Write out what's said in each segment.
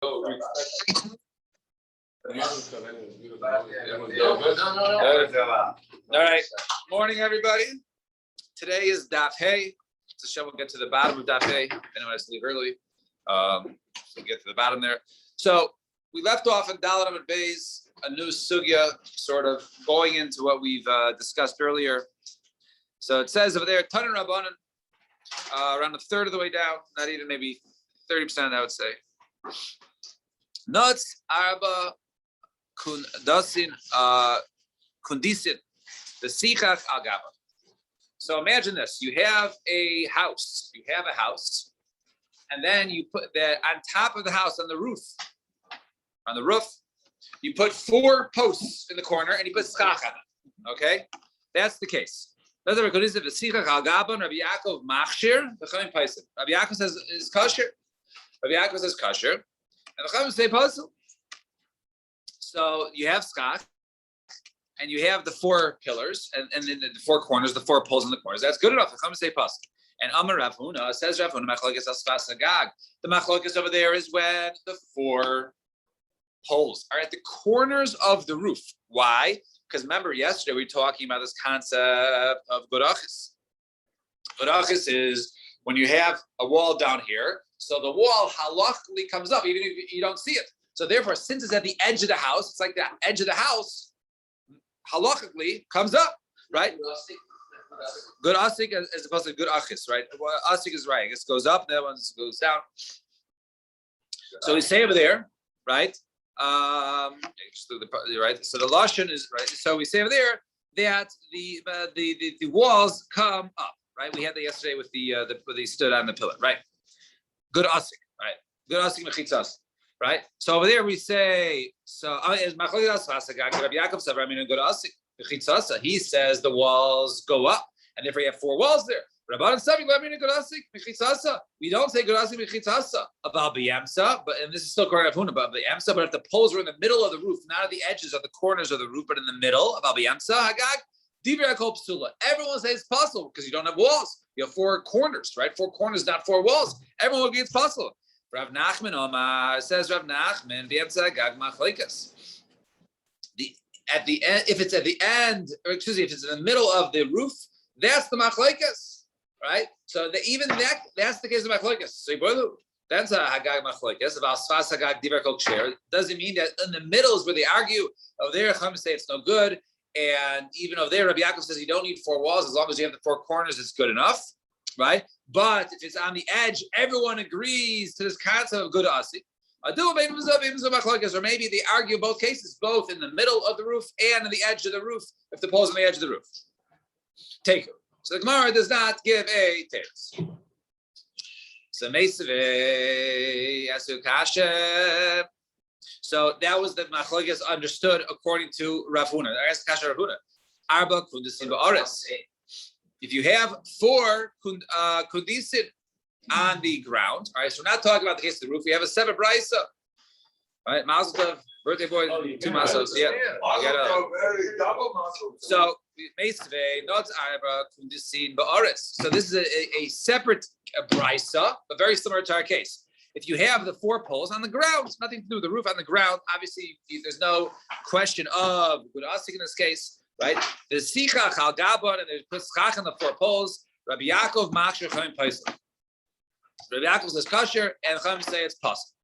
All right. Morning, everybody. Today is Daf Hey. So we'll get to the bottom of Daf Hey. Anyone has to leave early. We'll get to the bottom there. So we left off in Dalet Amud Beis, a new sugya, sort of going into what we've discussed earlier. So it says over there, Tanan Rabbanan, around a third of the way down, not even maybe 30%, I would say. Nuts arba kundasin kundisin the sichach al gaba. So imagine this: you have a house. And then you put that on top of the house, on the roof. You put 4 posts in the corner, and you put schach on it. Okay, that's the case. Rabbi Yaakov says is kosher. Rabbi Yaakov says kosher, and the Chachamim say puzzle. So you have schach, and you have the 4 pillars, and then the 4 corners, the 4 poles in the corners. That's good enough. The Chachamim say puzzle. And Amar Rav Huna says Rav Huna machlokes asfas agag. The machlokes over there is when the 4 poles are at the corners of the roof. Why? Because remember, yesterday we were talking about this concept of gurachis. Gurachis is when you have a wall down here, so the wall halachically comes up, even if you don't see it. So therefore, since it's at the edge of the house, it's like the edge of the house halachically comes up, right? Good asik as opposed to good achis, right? Well, asik is right. It goes up, the other one goes down. So we say over there, right? Right. So the lashon is right. So we say over there that the walls come up, right? We had that yesterday with the where they stood on the pillar, right? Good asik, right? Good asik mechitzas, right? So over there we say so. He says the walls go up, and therefore you have 4 walls there. We don't say Gurasik Mechitzasa about B'yamsa, but and this is still correct about B'yamsa, but if the poles are in the middle of the roof, not at the edges or the corners of the roof, but in the middle, about B'yamsa, Hagag, Divrei Kol Psula. Everyone says it's possible because you don't have walls. You have 4 corners, right? 4 corners, not 4 walls. Everyone will agree it's possible. Rav Nachman Omar says Rav Nachman, B'yamsa Hagag Machleikas. At the end, if it's at the end, or excuse me, if it's in the middle of the roof, that's the Machleikas. Right, so that's the case of machlokes. So that's a hagag machlokes about sfas hagag divrei kol ksher. Doesn't mean that in the middle is where they argue. Over there, Chachamim say it's no good, and even over there, Rabbi Yaakov says you don't need 4 walls as long as you have the 4 corners. It's good enough, right? But if it's on the edge, everyone agrees to this concept of good asik. Or maybe they argue both cases, both in the middle of the roof and on the edge of the roof. If the pole's on the edge of the roof, take it. So the Gemara does not give a teretz. So Meisaveh Yasu Kasha. So that was the machlokes understood according to Rav Huna. I asked Kasha Rav Huna. Arba kundisin ba'aretz. If you have 4 kundisin on the ground, all right. So we're not talking about the case of the roof. We have a 7 brisa. All right, Mazel Tov, birthday boy, 2 masos. Yeah. So so this is a separate brisa, but very similar to our case. If you have the 4 poles on the ground, it's nothing to do with the roof on the ground. Obviously, there's no question of good asik in this case, right? There's sichach al gabon and there's schach on the 4 poles. Rabbi Yaakov machshir chaim paisel. Rabbi Yaakov says kosher, and Chachamim say it's possible.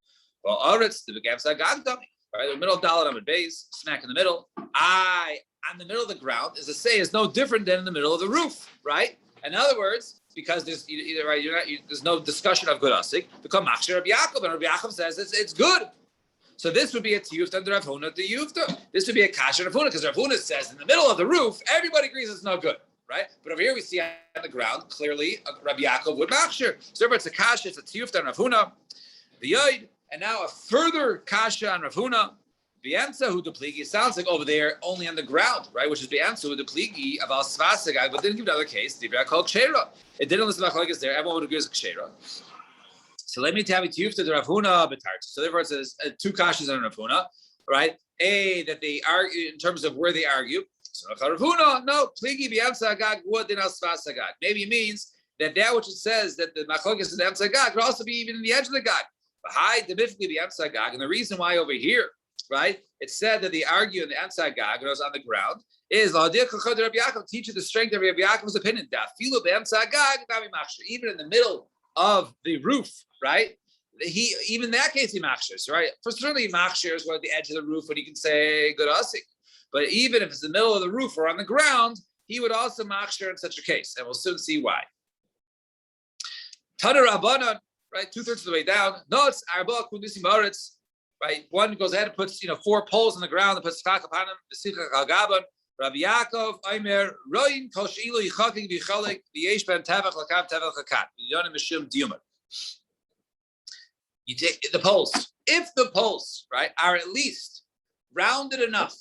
Well, aretz the begam sagag dummy, right? The middle of Dalet Amud Beis, smack in the middle. On the middle of the ground, as I say, is no different than in the middle of the roof, right? In other words, because there's either right, there's no discussion of good asik. Become machshir Rabbi Yaakov, and Rabbi Yaakov says it's good. So this would be a tiyufta under Rav Huna to yufta. This would be a kasher Rav Huna because Rav Huna says in the middle of the roof, everybody agrees it's no good, right? But over here we see on the ground clearly Rabbi Yaakov would machshir. So therefore it's a kasher, it's a tiyufta on Rav Huna, the yoid, and now a further kasher on Rav Huna. B'yamsa hu depligi sounds like over there only on the ground, right? Which is b'yamsa hu depligi about svasagag, but didn't give another case. Divrei kol kshera. It didn't listen to machlokes there. Everyone would agree it's kshera. So let me tell you to the Rav Huna b'tarz. So therefore it says 2 kashas on Rav Huna, right? A that they argue in terms of where they argue. So Rav Huna, no pligi b'yamsa agag would din al svasagag. Maybe it means that which it says that the machlokes is the emsa gag could also be even in the edge of the gag. And the reason why over here, right, it said that they argue in the Amsa Gag, when it was on the ground, is teaches the strength of Rabbi Yaakov's opinion. Even in the middle of the roof, right? Even in that case he machshers, right? For certainly machshers were at the edge of the roof when you can say good asik. But even if it's the middle of the roof or on the ground, he would also machsher in such a case, and we'll soon see why. Tana Rabbanan, right? 2/3 of the way down. No, it's arba kundusim baritz, right? One goes ahead and puts 4 poles on the ground and puts chak upon them. V'sichach al gaban. Rabbi Yaakov, Aimer, Roin, Kol Sheilu Yichakik V'Chalek V'Yesh Ben Tavach Lakam Tavach Lakat V'Yonim Mishum Diumat. You take the poles. If the poles, right, are at least rounded enough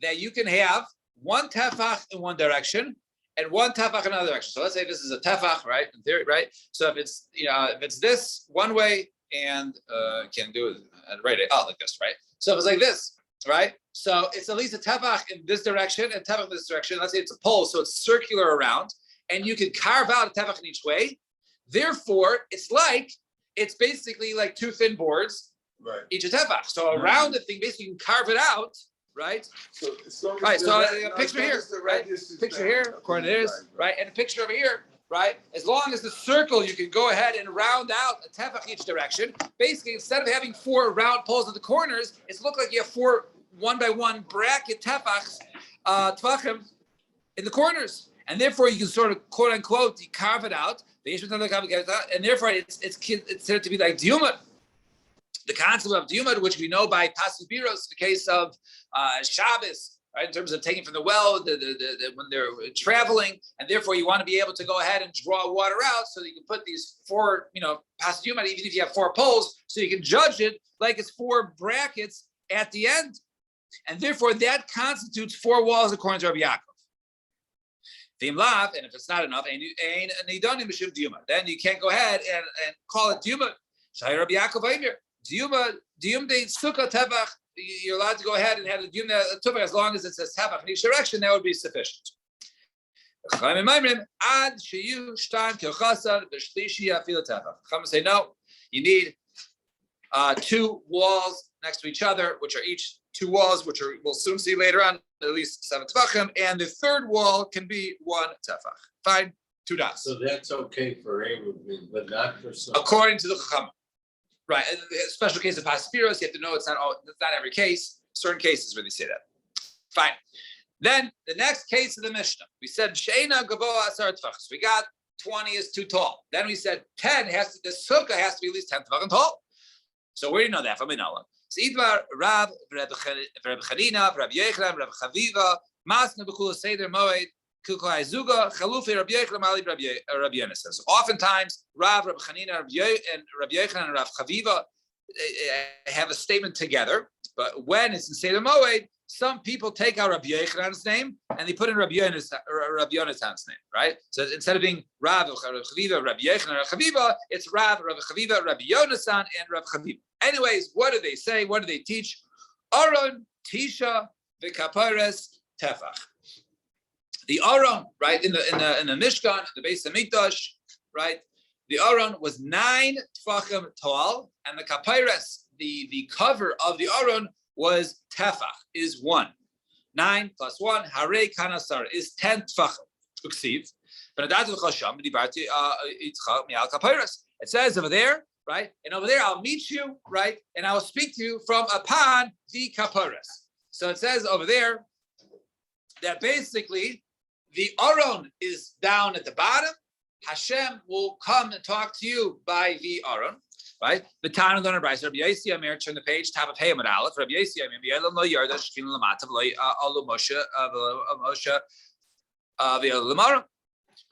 that you can have one tefach in one direction and one tefach in another direction. So let's say this is a tefach, right? In theory, right? So if it's this one way and can do it right out like this, right? So if it's like this, right? So it's at least a tefach in this direction and tefach in this direction. Let's say it's a pole, so it's circular around, and you can carve out a tefach in each way. Therefore, it's basically like 2 thin boards, right? Each a tefach. So a rounded thing, basically you can carve it out, right? So right. So a picture here, right? Picture here, according to this, right? And a picture over here, right? As long as the circle, you can go ahead and round out a tefach each direction. Basically, instead of having 4 round poles at the corners, it's look like you have 4 1-by-1 bracket tefachs, tvachim in the corners, and therefore you can sort of quote unquote you carve it out, and therefore it's said to be like diumad. The concept of diumad, which we know by Pasubiros, the case of Shabbos, right, in terms of taking from the well, when they're traveling, and therefore you want to be able to go ahead and draw water out, so that you can put these 4, Pasudumad, even if you have 4 poles, so you can judge it like it's 4 brackets at the end, and therefore that constitutes 4 walls according to Rabbi Yaakov. And if it's not enough, then you can't go ahead and call it diumad. Shai Rabbi Yaakov Dium de sukkah tefach. You're allowed to go ahead and have the dium tefach as long as it says tefach in each direction. That would be sufficient. Ad sheyu shtan kilchasan v'shlishi afil tefach. Chachamim say no. You need 2 walls next to each other, which are each 2 walls, which we'll soon see later on, at least 7 tefachim, and the 3rd wall can be 1 tefach. Fine, 2 dots. So that's okay for Eruvin, but not for some. According to the Chachamim. Right, in the special case of Paspiros, you have to know it's not every case. Certain cases where they say that. Fine. Then the next case of the Mishnah, we said Sheina Gavoa Asar Tefachos. We got 20 is too tall. Then we said 10 the sukkah has to be at least 10 tefachim tall. So where do you know that from? Minala. So Idvar Rav Chanina, Rav Yechram, Rav Chaviva, Masna B'Kula Seder Moed. So oftentimes, Rav Chanina, and Rav Yechon, and Rav Chaviva have a statement together, but when it's in Seder Moed, some people take out Rav Yechon's name and they put in Rav Yonathan's name, right? So instead of being Rav Chaviva, Rav Yechon, and Rav Chaviva, it's Rav Chaviva, Rav Yonathan, and Rav Chaviva. Anyways, what do they say? What do they teach? Aron, Tisha, V'Kapares, Tefach. The Aron, right, in the Mishkan, in the base of Mikdash, right, the Aron was 9 tefachim tall, and the Kapairas, the cover of the Aron was tefach, is 1. 9 plus 1, Harei Kanasar, is 10 tefachim. Uksiv. It says over there, right, and over there I'll meet you, right, and I will speak to you from upon the Kapairas. So it says over there that basically the Aron is down at the bottom. Hashem will come and talk to you by the Aron, right? The Tana learner Bryce. Rabbi Yossi Amir, turn the page. Tab of Hayam Aleph. Rabbi Yossi Amir. V'yelam lo yarda shkin lamatav lo alu Moshe v'yelam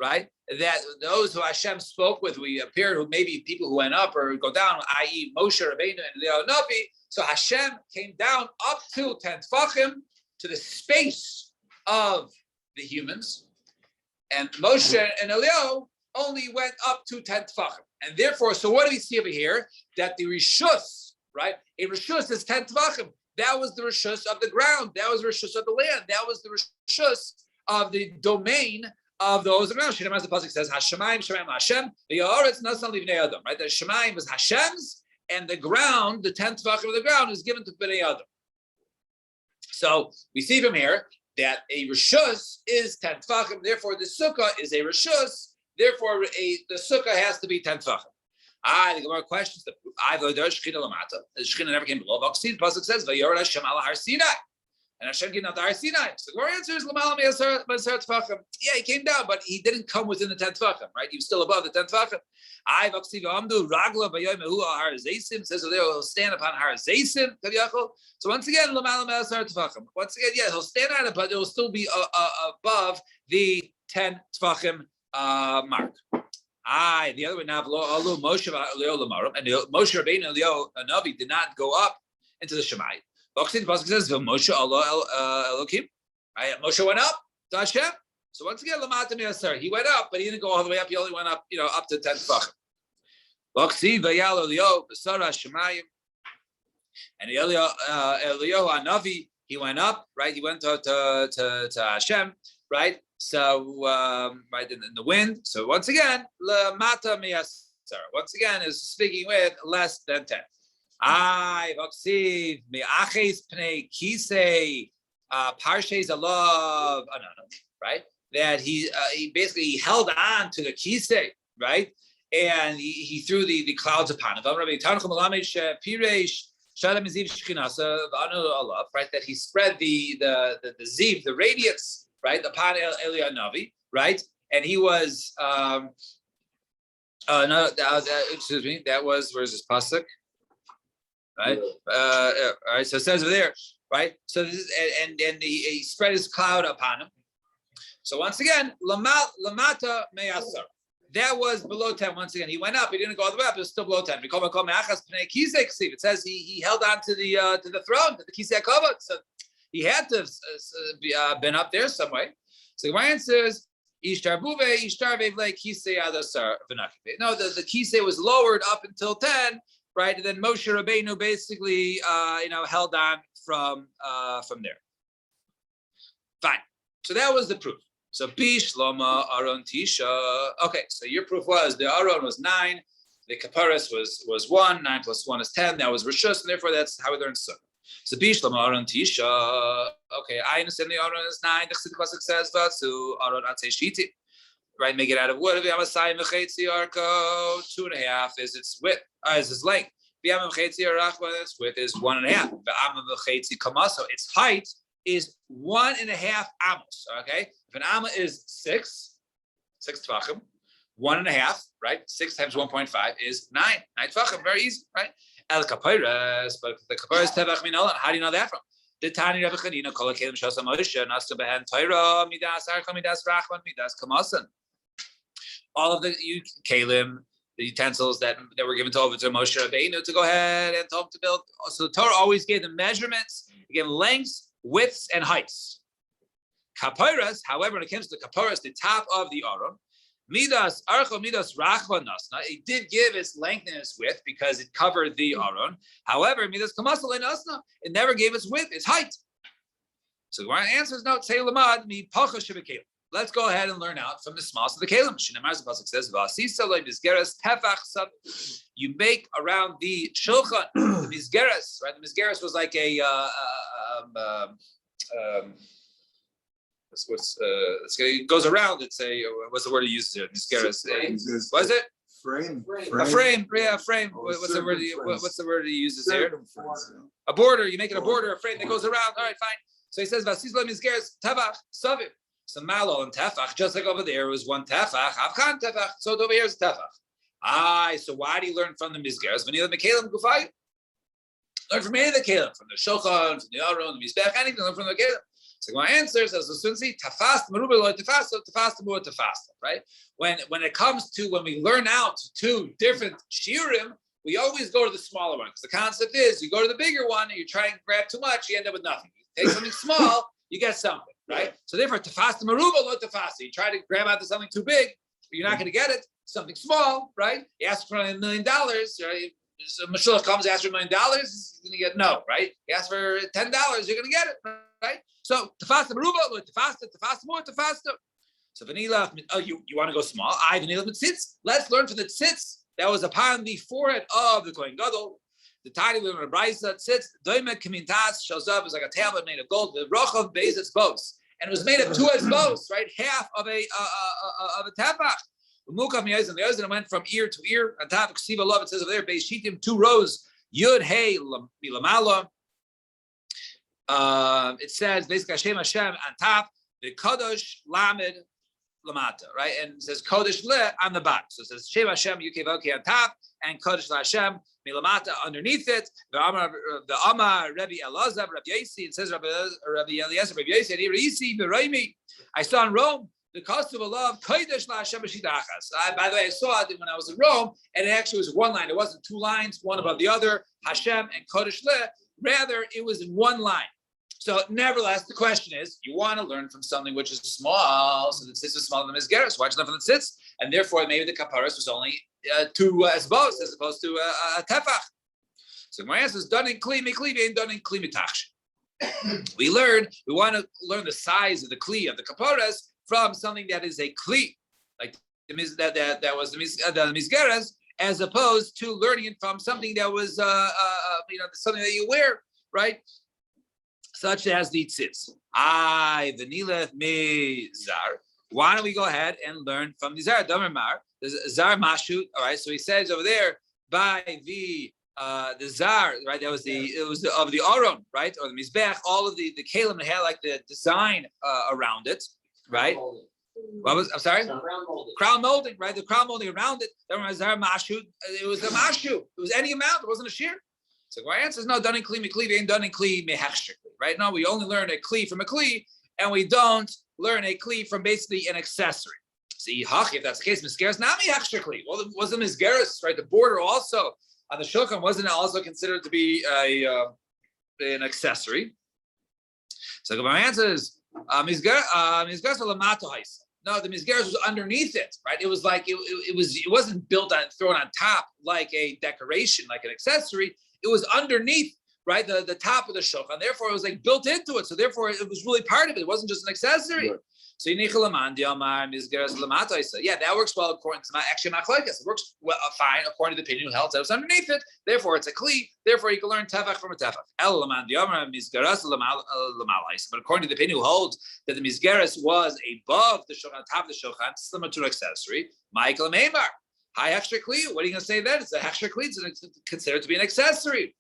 right? That those who Hashem spoke with, we appeared who maybe people who went up or go down, i.e. Moshe Rabbeinu and Leo Navi. So Hashem came down up to 10 tefachim to the space of the humans, and Moshe and Elio only went up to 10 tefachim, and therefore, so what do we see over here? That the rishus, right? A rishus is 10 tefachim. That was the rishus of the ground. That was the rishus of the land. That was the rishus of the domain of those around. Shinem, as the pasuk says, Hashemayim Shemayim Hashem, the Yoretz Nasan Livnei Adam. Right? The Shemayim was Hashem's, and the ground, the 10 tefachim of the ground, is given to Bnei Adam. So we see from here that a rishus is 10 tefachim. Therefore, the sukkah is a rishus. Therefore, the sukkah has to be 10 tefachim. The Gemara questions the proof. The Shekhinah never came below. The pasuk says, "Vayorad Hashem ala Har Sinai," and Hashem came down to Har Sinai. So the Gemara answers, "L'mala me'asar tefachim." Yeah, he came down, but he didn't come within the 10 tefachim. Right? He was still above the 10 tefachim. Says they will stand upon Har Zaysim. So once again, l'mala me'asar tefachim. Once again, yeah, he'll stand on it, but it will still be above the 10 tefachim mark. The other one now, Moshe and Moshe Rabbeinu Eliyahu Navi did not go up into the Shemayim. The pasuk says, "Moshe Elokim." Moshe went up to Hashem. So once again, Lamata Me'asar, he went up, but he didn't go all the way up. He only went up, up to 10 tefachim. And Eliyahu Navi, he went up, right? He went to Hashem, right? So, right in the wind. So once again, Lamata Me'asar. Once again, is speaking with less than 10. Vaksiv Me'aches Pnei Kisei Parshes Alav. Right? That he basically held on to the Kisei, right? And he threw the clouds upon it. Right? That he spread the ziv, the radiance, right, upon Eliyahu Navi, right? And he was excuse me, that was, where's this pasuk? Right? All right, so it says over there, right? So this is, and he spread his cloud upon him. So once again, lamata me'asar. That was below 10. Once again, he went up. He didn't go all the way up. It was still below 10. It says he held on to the throne, to the kisei kavod. So he had to have been up there some way. So the answer is, no, the kisei was lowered up until 10, right? And then Moshe Rabbeinu basically, held on from there. Fine. So that was the proof. So Bish Loma Aron Tisha. Okay, so your proof was the Aron was 9, the Kaparis was 1, 9 plus 1 is 10. That was Rishus, and therefore that's how we learn Sukkah. So Bish Loma Aron Tisha. Okay, I understand the Aron is 9. The Chassid Pasuk says Vatsu Aron Atzei Shiti. Right, make it out of wood. V'yamasai Mechetzi Arko 2.5 is its width, is its length. V'yam Mechetzi Arachma, its width is 1.5. V'am Mechetzi Kamaso, its height is 1.5 amos. Okay, if an amma is 6 tefachim, 1.5, right? 6 times 1.5 is 9 tefachim. Very easy, right? El kapiras, but the kapiras tefach min olan. How do you know that from? The Tani Rebbe Chanina kol hakelim shasa Moshe nasu behen Torah midas archa midas rachman midas kamasan. All of the kalim, the utensils that were given over to Moshe Rabbeinu to go ahead and tell him to build. So the Torah always gave them measurements, again lengths, widths, and heights. Kapiras, however, when it comes to kapiras, the top of the aron, midas archa midas rachman nasna, it did give its length and its width because it covered the aron. However, midas kamasal nasna, it never gave its width, its height. So the answer is no. Say lamad mi pacha shebekalim. Let's go ahead and learn out from the smallest of the kalim. Shinamar pasuk says v'asisa lo mizgeres tefach sab. You make around the shulchan, the mizgeres, right? The mizgeres was like a it goes around. It's a what's the word he uses here? Mizgeres. Was it? Frame. A frame. Yeah, a frame. What's the word? What's the word he uses here? A border. You make it a border, a frame that goes around. All right, fine. So he says v'asisa lo mizgeres tefach savim. So malo and tefach, just like over there was 1 tefach, avchan tefach. So over here is tefach. So why do you learn from the mizgeres? When you learn the kalim gufay, learn from any of the kalim, from the shulchan, from the aron, the mizbech, anything. Learn from the kalim. So my answer says the sunsi tafast merubah lo tafast tafast more tafast. Right? When it comes to when we learn out 2 different shiurim, we always go to the smaller one because the concept is you go to the bigger one and you try and grab too much, you end up with nothing. You take something small, you get something. Right? So therefore, tafasta maruba lo tafasta. You try to grab out to something too big, but you're not going to get it. Something small, right? You ask for $1 million, right? So Mashiach comes, asks for $1 million, he's going to get no, right? You ask for $10, you're going to get it, right? So tafasta maruba lo tafasta, tafasta more tafasta. So vanilla, you want to go small? I vanilla tzitz. Let's learn from the tzitz that was upon the forehead of the Kohen Gadol. The tiny little Brisa sits, Doimet Kamintas shows up as like a tablet made of gold, the Rochav Beis Etzbos. And it was made of 2 etzbos, right? Half of a tefach. And it went from ear to ear. On top of Ksiva Love, it says over there, Beis Shitim, 2 rows, Yud Hey Milamala. It says basically Hashem Hashem on top, the Kodesh Lamed Lamata, right? And it says Kodesh Le on the bottom. So it says Shem Hashem Yukev Oki on top, and Kodesh La Hashem Milamata underneath it. The Amar Rabbi Elazar Rabbi Yasi. It says Rabbi Eliezer Rabbi Yasi and Irisi Beraimi. I saw in Rome the costume of love Kodesh La Hashem B'Shidachas. By the way, I saw it when I was in Rome, and it actually was 1 line. It wasn't 2 lines, one above the other. Hashem and Kodesh Le. Rather, it was in 1 line. So, nevertheless, the question is: you want to learn from something which is small, so the tzitz is smaller than the mizgeres. Why learn from the tzitz? And therefore, maybe the kaparas was only 2 esbos as opposed to a tefach. So, my answer is done in kli mikli, ain't done in kli mitachsh. We want to learn the size of the kli of the kaparas from something that is a kli, like that was the mizgeres, as opposed to learning it from something that was something that you wear, right? Such as the tzitz. The nileth mizar. Why don't we go ahead and learn from the zar? Domer the zar mashut. All right. So he says over there by the zar, right? It was of the aron, right, or the mizbech. All of the kalim had like the design around it, right? I'm sorry? Crown molding, right? The crown molding around it. Zar mashut. It was a mashu. It was any amount. It wasn't a shear. So my answer is no, done in kli mikli, ain't done in kli mehechstrictly, right? No, we only learn a kli from a kli, and we don't learn a kli from basically an accessory. See, if that's the case, mizgeres not mehechstrically. Well, it wasn't mizgeres, right? The border also on the shulchan wasn't also considered to be an accessory. So my answer is mizgeres lamato haisa. No, the mizgeres was underneath it, right? It was like it wasn't built on, thrown on top like a decoration, like an accessory. It was underneath, right, the top of the shulchan. Therefore, it was like built into it. So therefore, it was really part of it. It wasn't just an accessory. Right. So yeah, that works well according to actually machlokes. It works well, fine according to the opinion who held that it was underneath it. Therefore, it's a kli. Therefore, you can learn tefach from a tefach. But according to the opinion who holds that the mizgeres was above the shulchan, top of the shulchan, similar to an accessory, Michael Meimar. High extra kli. What are you going to say then? It's a extra kli. It's considered to be an accessory.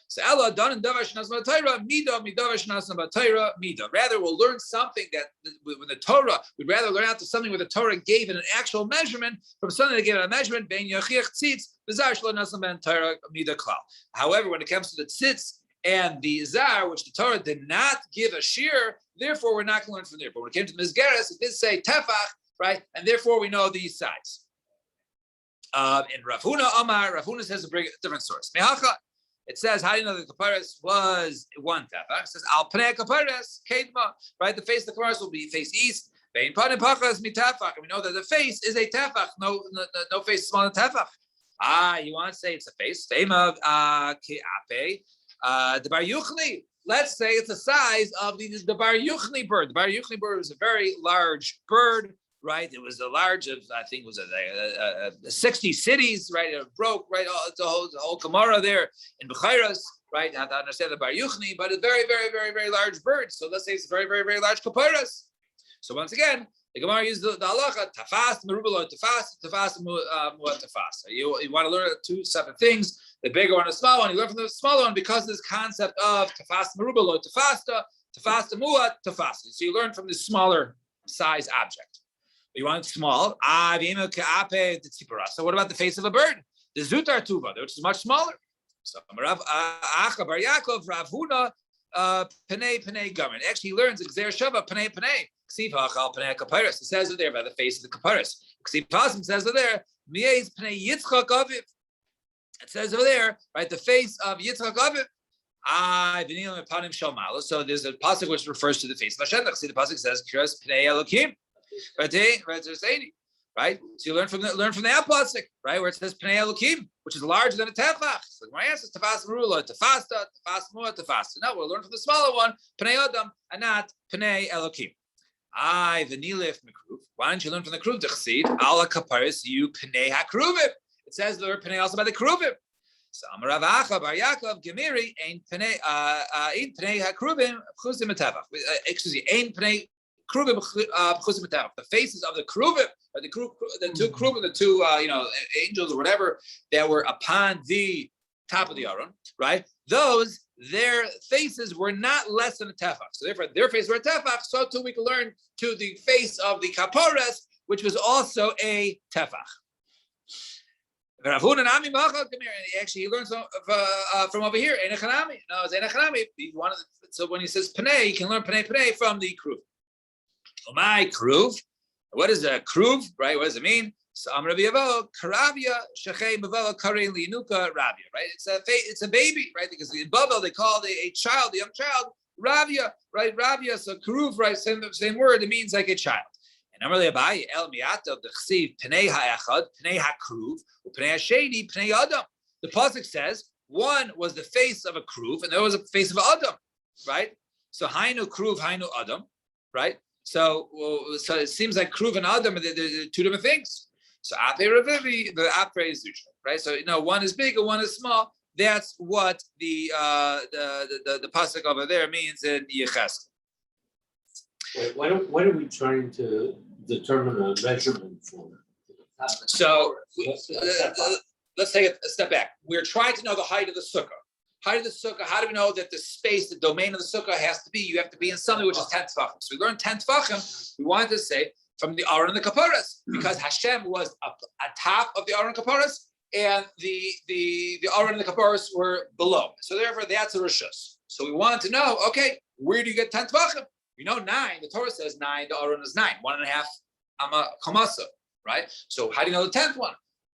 So Allah done in davar shnasna b'Torah mida midavar shnasna b'Torah mida. Rather, we'll learn something that with the Torah, we'd rather learn out to something where the Torah gave it an actual measurement from something that gave it a measurement. Ben yachiach tzitz b'zar shlo nasna ben Torah mida klal. However, when it comes to the tzitz and the zar, which the Torah did not give a shear, therefore we're not going to learn from there. But when it came to the mizgeres, it did say tefach, right? And therefore we know these sides. In Rav Huna Amar, Rav Huna says a different source. Mehacha. It says, how do you know the kaparas was 1 tefach? It says, al pnei kaparas kedma, right? The face of the kaparas will be face east. Vein panim pachas mitefach, and we know that the face is a tefach. No face is smaller than tefach. You want to say it's a face? Fame of ke'ape, the bar yuchni. Let's say it's the size of the bar yuchni bird. The bar yuchni bird was a very large bird. Right, it was a large of, I think, was 60 cities. Right, it broke right the whole Gemara there in Bechairas. Right, not to understand the Bar Yuchni, but a very, very, very, very large bird. So let's say it's very, very, very large kaparas. So once again, the Gemara uses the halacha tafas merubah tafas muat tafas. You want to learn 2 separate things: the bigger one and the small one. You learn from the smaller one because of this concept of tafas merubah tafas muat tafas. So you learn from the smaller size object. You want it small. So what about the face of a bird? The zutar tuba, which is much smaller. So Rav Bar Yaakov, Rav Huna, penei garment. Actually, he learns Xer Shava penei. Ksiv hachal penei kaparis. It says it there by the face of the kaparis. Ksiv Pasim says it there. Miez penei Yitzchak Aviv. It says over there, right, the face of Yitzchak Aviv. So there's a pasuk which refers to the face of Hashem. See, the pasuk says Kiras penei Elokim. Right? So you learn from the pasuk, right, where it says Pnei Elokim, which is larger than a tefach. So my answer is tefas merula, tefasta, tefas mua, tefasta. No, we'll learn from the smaller one, Pnei Adam, and not Pnei Elokim. The nilef mikruv. Why don't you learn from the kruv? Dechsid ala kaparis you Pnei hakruvim. it says the word Pnei also by the Kruvim. So Amar Rav Acha Bar Yaakov Gemiri Ein Pnei HaKruvim Chusim Etavach. Excuse me, Ein Pnei Kruvim Chusim Etavach. The faces of the Kruvim, or the two Kruvim, the two angels or whatever that were upon the top of the Aron, right? Their faces were not less than a tefach. So therefore, their faces were a tefach. So too, we can learn to the face of the kaparas, which was also a tefach. Actually, he learns from over here. No, it's enechanami. So when he says panei, you can learn panei from the kruv. My kruv. What is a kruv? Right? What does it mean? So Rabbi Yavo, Karavia, Shechay Bavela Kare Linuka Rabia, right? It's a baby, right? Because in Babel they called a child, a young child, Rabia, right? Rabia, so Karuv, right? Same word, it means like a child. And Amrli Abai, El Miata of the Chsiv, Pnei Ha'echad, Pnei Ha'kruv, Pnei Ha'sheni, Pnei Adam. The pasuk says one was the face of a Kruv, and there was a face of Adam, right? So Hainu Kruv, Hainu Adam, right? So it seems like Kruv and Adam are two different things. So Ape Ravivi, the Ape is Zusha, right? So one is big and one is small. That's what the pasuk over there means in Yecheskel. What are we trying to determine a measurement for? So let's take a step back. We're trying to know the height of the sukkah. Height of the sukkah. How do we know that the space, the domain of the sukkah has to be? You have to be in something which is 10 tefachim. So we learned 10 tefachim. We wanted to say from the Aron and the Kaparas, because Hashem was atop of the Aron and Kaparas, and the Aron and the Kaparas were below. So therefore, that's a Rishus. So we wanted to know, okay, where do you get 10 Tvachim? We know 9, the Torah says 9, the Aron is 9, 1.5 Amma Kamasa, right? So how do you know the 10th one?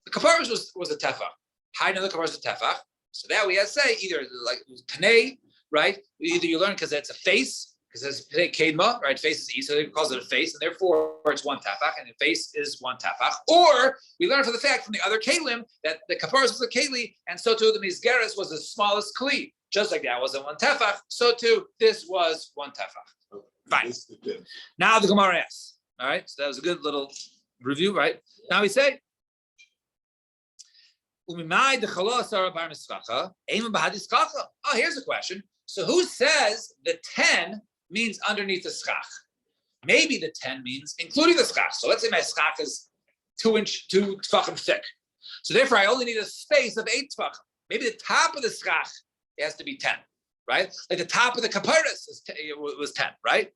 The Kaparas was a Tefach. How do you know the Kaparas is a Tefach? So that we have to say, either like Pnei, right? Either you learn because it's a face, because it's Kedma, right? Face is E, so they calls it a face, and therefore it's one tafach, and the face is one tafach. Or we learn from the fact from the other kalim that the kaparas was a keli, and so too the mizgeres was the smallest kli. Just like that was a one tafach, so too this was one tafach. Fine. Now the Gemara asks. All right, so that was a good little review, right? Now we say, oh, here's a question. So who says the 10 means underneath the schach? Maybe the 10 means including the schach. So let's say my schach is 2 tefachim thick. So therefore I only need a space of 8 tefachim. Maybe the top of the schach has to be 10, right? Like the top of the kaparis was 10, right?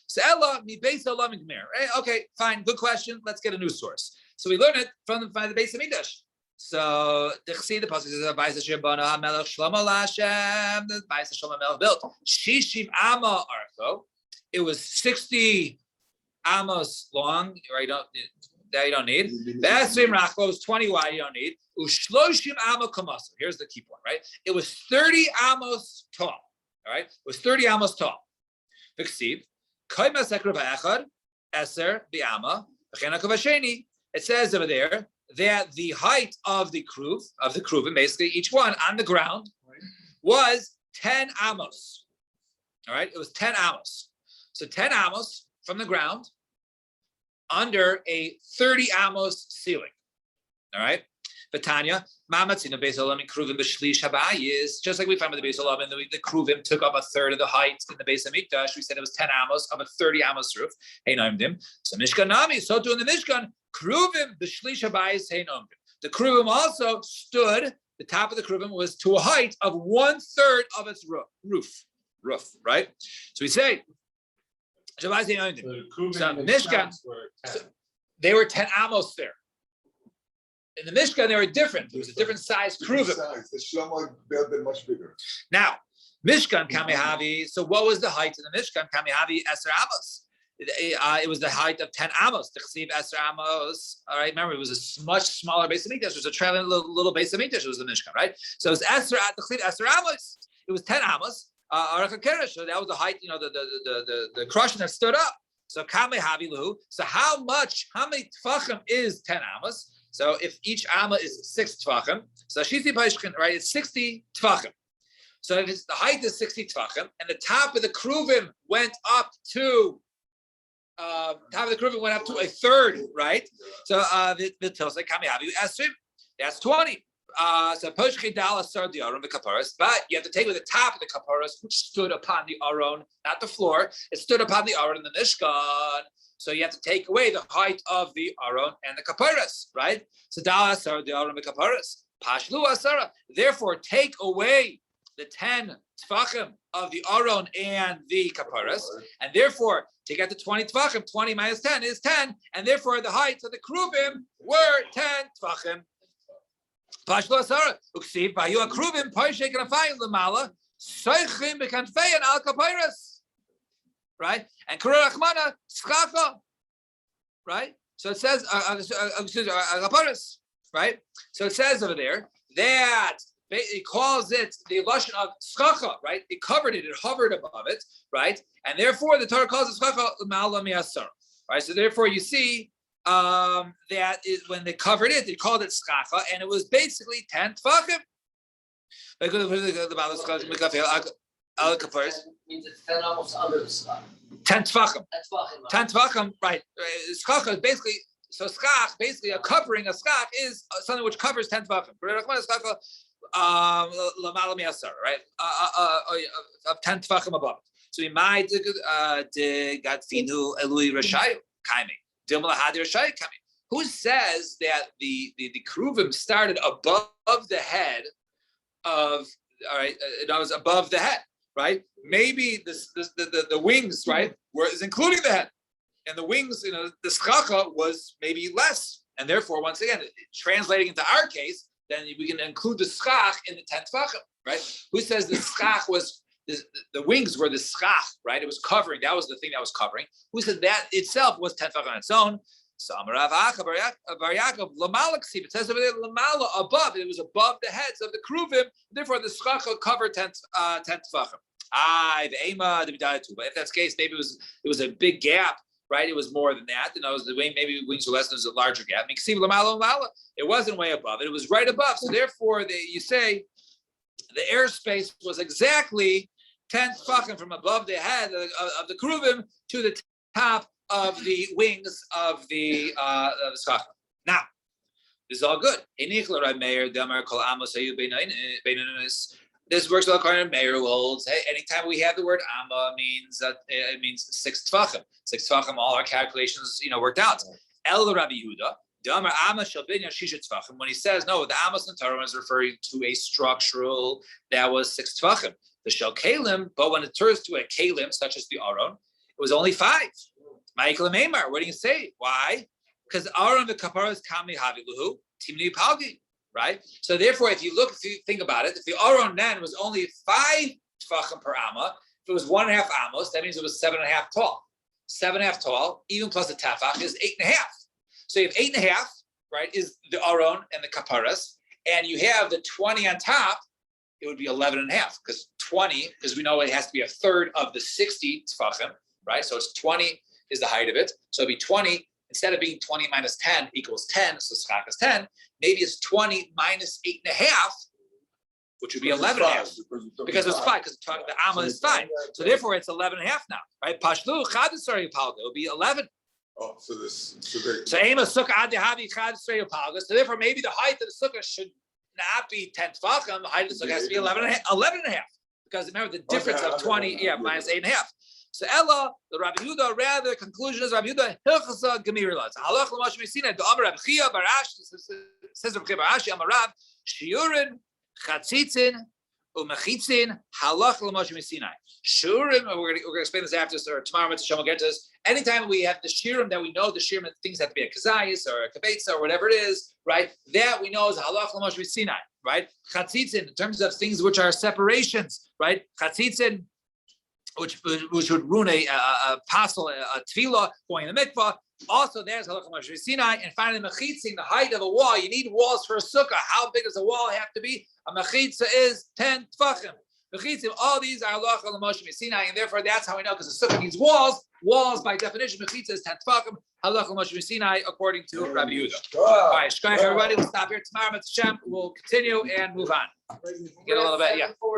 So Ella, mi beis olam igmer. Okay, fine, good question. Let's get a new source. So we learn it from the Beis Hamikdash. So the pasuk says, "Vayis Shebana HaMelech Shlomo LaHashem." The Vayis Shlomo HaMelech built Shishim Amma Archo. It was 60 amos long. Right? That you don't need. V'esrim Rachlo was 20 wide. You don't need. Ushloshim Amma Kamasa. Here's the key point. Right? It was 30 amos tall. All right. It was 30 amos tall. V'ksiv Koyma Sekra V'Echad Eser B'Ama V'Chen HaKavasheni. It says over there that the height of the kruvim, basically each one on the ground, was 10 amos. All right, it was 10 amos. So 10 amos from the ground under a 30 amos ceiling. All right, Betanya, Mamatzina Beis Olam Kruvim B'Shlish Habayis, just like we found with the Beis Olam, and the Kruvim took up a third of the height in the Beis Hamikdash. We said it was 10 amos of a 30 amos roof. Hey, Noimdim. So Mishkan Nami, so too in the Mishkan, Kruvim B'Shlish Habayis. Hey, Noimdim. The Kruvim also stood. The top of the Kruvim was to a height of 1/3 of its roof. Right. So we say, so Mishkan. They were 10 amos there. In the Mishkan, they were different. It was a different size kruvim. The Shlomo built them much bigger. Now, Mishkan Kamihavi. So, what was the height of the Mishkan Kamihavi? Eser amos. It was the height of 10 amos. T'chsiv Eser amos. All right, remember it was a much smaller base of mikdash. It was a trailing little base of mikdash. It was the Mishkan, right? So it was T'chsiv Eser amos. It was 10 amos. So that was the height. The crushing that stood up. So Kamihavi Lu. So how many tefachim is 10 amos? So if each amma is 6 tefachim, so Shisi Paishkin, right, it's 60 tefachim. So if the height is 60 tefachim, and the top of the kruvim went up to a third, right? So the Tilsei Kamihavi Esrim. That's 20. So Poshchi Dala Sar the Aron the Kaparas, but you have to take with the top of the Kaparas, which stood upon the Aron, not the floor. It stood upon the Aron in the Mishkan. So you have to take away the height of the Aron and the Kaparas, right? So Dala Sar the Aron the Kaparas. Pashlu Asara. Therefore, take away the 10 Tfachim of the Aron and the Kaparas, and therefore to get the 20 Tfachim, 20 minus 10 is 10, and therefore the heights of the Kruvim were 10 Tfachim. Pashlo Asara, Uksiv, Bayu Kruvim, Paishek and Afayim Lamala, Seichim Bekanfeyan Al Kapiras. Right? And Kurah Rachmana, Skaka. Right? So it says, Kapiras. Right? So it says over there that it calls it the lashon of Skacha. Right? It covered it, it hovered above it. Right? And therefore the Torah calls it Skacha Ma'ala Mi'asar. Right? So therefore you see that is when they covered it, they called it skacha, and it was basically 10 tefachim. Means it's 10 almost under the skacha. 10 tefachim. 10 tefachim, right? Skacha is basically so skach. Basically, a covering a skach is something which covers 10 tefachim. Right? Of 10 tefachim above. So we might gadfinu elui rashayu kaimi. Who says that the Kruvim started above the head of, all right, it was above the head, right? Maybe the wings, right, is including the head. And the wings, the skacha was maybe less. And therefore, once again, translating into our case, then we can include the skach in the 10 tefachim, right? Who says the skach was, the wings were the schach, right? It was covering. That was the thing that was covering. Who said that itself was 10 tefachim on its own? So Amarav Bar Yaakov Lamalaksi. It says over there Lamala above. It was above the heads of the Kruvim. Therefore, the schach covered 10 tefachim. The Ema the B'dayatu. But if that's the case, maybe it was a big gap, right? It was more than that. It was the way maybe wings were less. There was a larger gap. It wasn't way above it. It was right above. So therefore, you say the airspace was exactly 10 tefachim from above the head of the Kruvim to the top of the wings of the skach. Now, this is all good. This works well according to Meir, who holds, hey, anytime we have the word amma means that it means 6 tefachim. 6 tefachim, all our calculations, worked out. El Rabbi Yehuda. When he says no, the Amos in Torah is referring to a structural that was 6 tefachim. The shel kalim, but when it turns to a kalim such as the Aron, it was only 5. Michael Maimar, what do you say? Why? Because Aron the kapara is kamli haviluhu timni palgi, right? So therefore, if you think about it, if the Aron then was only 5 tefachim per amma, if it was 1.5 amos, that means it was 7.5 tall. 7.5 tall, even plus the tefach is 8.5. So you have 8.5, right, is the Aron and the kaparas, and you have the 20 on top, it would be 11.5, because 20, because we know it has to be a third of the 60 tefachim, right? So it's 20 is the height of it. So it'd be 20, instead of being 20 minus 10 equals 10, so schach is 10, maybe it's 20 minus 8.5, which would be 11.5, because it's 5, because the amma is 5. So therefore it's 11.5 now, right? Pashlu, chadisari palga, it would be 11. Oh, So Ema Sukkah Adi Havi Chad Srei Palgas. So therefore, maybe the height of the sukkah should not be 10 tefachim. The height of the sukkah has to be 11.5. Because remember the difference of 20, minus 8.5. So Ella, the Rabbi Yehuda, rather the conclusion is Rabbi Yehuda Hilchasa Gemirla. Halach L'Moshe Mesina. The Amar Rabbi Chia Barash says Rabbi Chia Barashi Amarav Shiurin Chatzitzin Umechitzin Halach L'Moshe Mesina. Shurim, we're going to explain this after, or tomorrow, we'll get to this. Anytime we have the shirim that we know, the shirim things have to be a kazayis or a kabetza or whatever it is, right? That we know is halach l'moshe Sinai, right? Chatzitzin, in terms of things which are separations, right? Chatzitzin, which would ruin a apostle, a tefillah, going in the mikvah. Also, there's halach l'moshe Sinai. And finally, mechitzin, the height of a wall. You need walls for a sukkah. How big does a wall have to be? A mechitza is 10 tefachim. All these are halacha l'moshe Sinai, and therefore that's how we know, because the sukkah needs walls. Walls, by definition, mechitza is 10 tefachim. Halacha l'moshe Sinai, according to Rabbi Yehuda. All right, shkayach everybody. We'll stop here tomorrow. Mitzvah Shem. We'll continue and move on. Get a little bit, yeah.